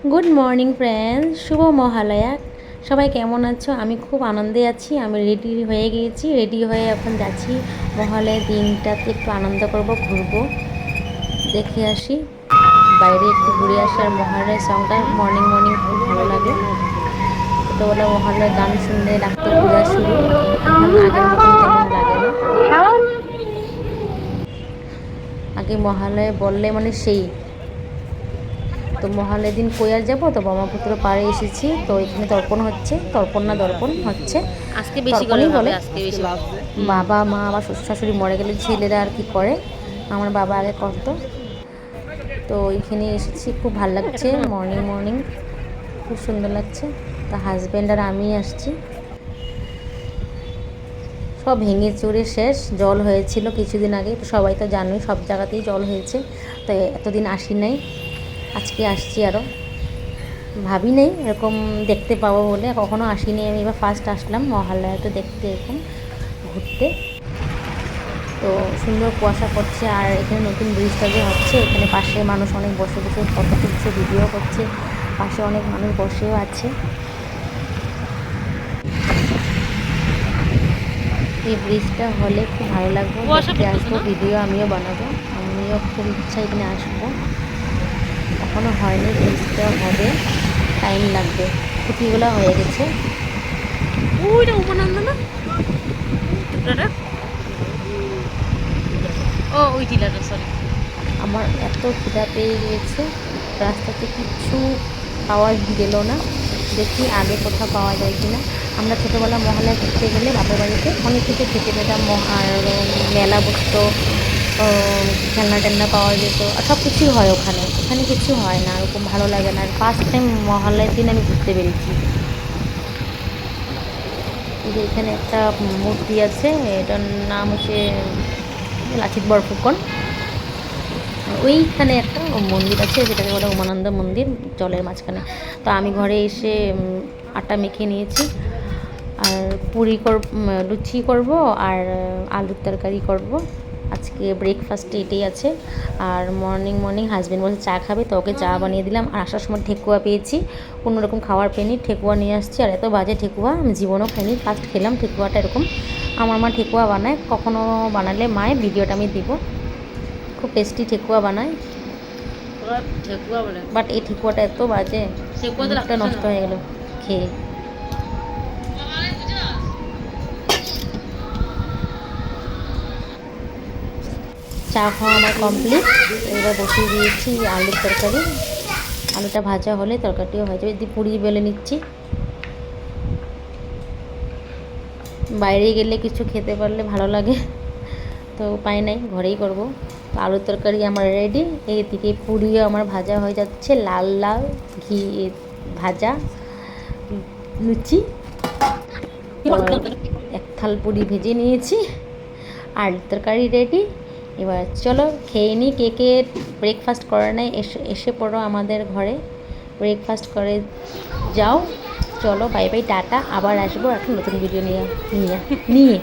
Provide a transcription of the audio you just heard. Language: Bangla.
গুড মর্নিং ফ্রেন্ডস, শুভ মহালয়া। সবাই কেমন আছো? আমি খুব আনন্দে আছি। আমি রেডি হয়ে গিয়েছি, রেডি হয়ে এখন যাচ্ছি মহালয়ার দিনটাতে একটু আনন্দ করব, ঘুরবো, দেখে আসি, বাইরে একটু ঘুরে আসি। আর মহালয়ার সংটা মর্নিং মর্নিং খুব ভালো লাগে। ছোটোবেলা মহালয়ার গান শুনলে লাগতো পূজা শুরু, এখন আগের মতন তেমন লাগে না। আগে মহালয়া বললে মানে সেই তো মহালয়ার দিন কই আর যাবো, তো ব্রহ্মপুত্র পাড়ে এসেছি। তো এখানে তর্পণ হচ্ছে, তর্পণ না দর্পণ হচ্ছে, আজকে বেশি করে তর্পণই বলে। আজকে বেশি বাবা মা আবার শ্বশুর শাশুড়ি মরে গেলে ছেলেরা আর কি করে, আমার বাবা আগে করতো। তো এখানে এসেছি, খুব ভালো লাগছে। মর্নিং মর্নিং খুব সুন্দর লাগছে। তো হাজব্যান্ড আর আমি আসছি। সব ভেঙে চুরে শেষ। জল হয়েছিল কিছুদিন আগে, তো সবাই তো জানোই, সব জায়গাতেই জল হয়েছে। তো এতদিন আসি নাই, আজকে আসছি। আরও ভাবি নেই এরকম দেখতে পাবো বলে, কখনো আসিনি আমি, এবার ফার্স্ট আসলাম মহালয়াতে দেখতে, এরকম ঘুরতে। তো সুন্দর কুয়াশা পড়ছে। আর এখানে নতুন ব্রিজটা যে হচ্ছে, এখানে পাশে মানুষ অনেক বসে বসে ফটো তুলছে, ভিডিও করছে, পাশে অনেক মানুষ বসেও আছে। এই ব্রিজটা হলে খুব ভালো লাগবে, দেখতে আসবো, ভিডিও আমিও বানাবো। আমিও খুব ইচ্ছা এখানে আসবো, এখনও হয়নি, ব্রিজটা হবে, টাইম লাগবে। খুঁটিগুলো হয়ে গেছে। ওইটা উপানন্দ না, ও ওই টিলাটা, সরি। আমার এত খিদা পেয়ে গিয়েছে, রাস্তাতে কিচ্ছু পাওয়া গেল না। দেখি আগে কোথাও পাওয়া যায় কি না। আমরা ছোটোবেলা মহালয়া ঘুরতে গেলে বাপের বাড়িতে অনেক কিছু খেতে পেতাম, আর মেলা বসতো, খেলনা টেলনা পাওয়া যেত, আর সব কিছুই হয় ওখানে। এখানে কিছু হয় না, ওরকম ভালো লাগে না। আর ফার্স্ট টাইম মহালয়ার দিন আমি ঘুরতে পেরেছি। এই যে এখানে একটা মূর্তি আছে, এটার নাম হচ্ছে লাচিত বরফুকন। ওইখানে একটা মন্দির আছে, যেটাকে বলে উমানন্দ মন্দির, জলের মাঝখানে। তো আমি ঘরে এসে আটা মেখে নিয়েছি, আর লুচি করব, আর আলুর তরকারি করব। আজকে ব্রেকফাস্টে এটাই আছে। আর মর্নিং মর্নিং হাজব্যান্ড বলছে চা খাবে, তো ওকে চা বানিয়ে দিলাম। আর আসার সময় ঠেকুয়া পেয়েছি, কোনো রকম খাওয়ার পেনি, ঠেকুয়া নিয়ে আসছি। আর এত বাজে ঠেকুয়া, আমি জীবনও খাইনি, ফার্স্ট খেলাম ঠেকুয়াটা এরকম। আমার মা ঠেকুয়া বানায়, কখনো বানালে মায়ের ভিডিওটা আমি দিব। খুব টেস্টি ঠেকুয়া বানায়, বাট এই ঠেকুয়াটা এত বাজে, মুখটা নষ্ট হয়ে গেল খেয়ে। চা খাওয়া আমার কমপ্লিট। এবার বসিয়ে দিয়েছি আলুর তরকারি। আলুটা ভাজা হলে তরকারিটিও হয়ে যাবে। পুরি বেলে নিচ্ছি। বাইরে গেলে কিছু খেতে পারলে ভালো লাগে, তো উপায় নাই, ঘরেই করব। তো আলুর তরকারি আমার রেডি। এইদিকে পুরিও আমার ভাজা হয়ে যাচ্ছে, লাল লাল ঘি ভাজা লুচি। এক থাল পুরি ভেজে নিয়েছি, আলুর তরকারি রেডি। এবার চলো খেয়ে নিই। কে কে ব্রেকফাস্ট করে নেয় এসে পড়ো আমাদের ঘরে, ব্রেকফাস্ট করে যাও। চলো বাই বাই, টাটা, আবার আসবো একটা নতুন ভিডিও নিয়ে নিয়ে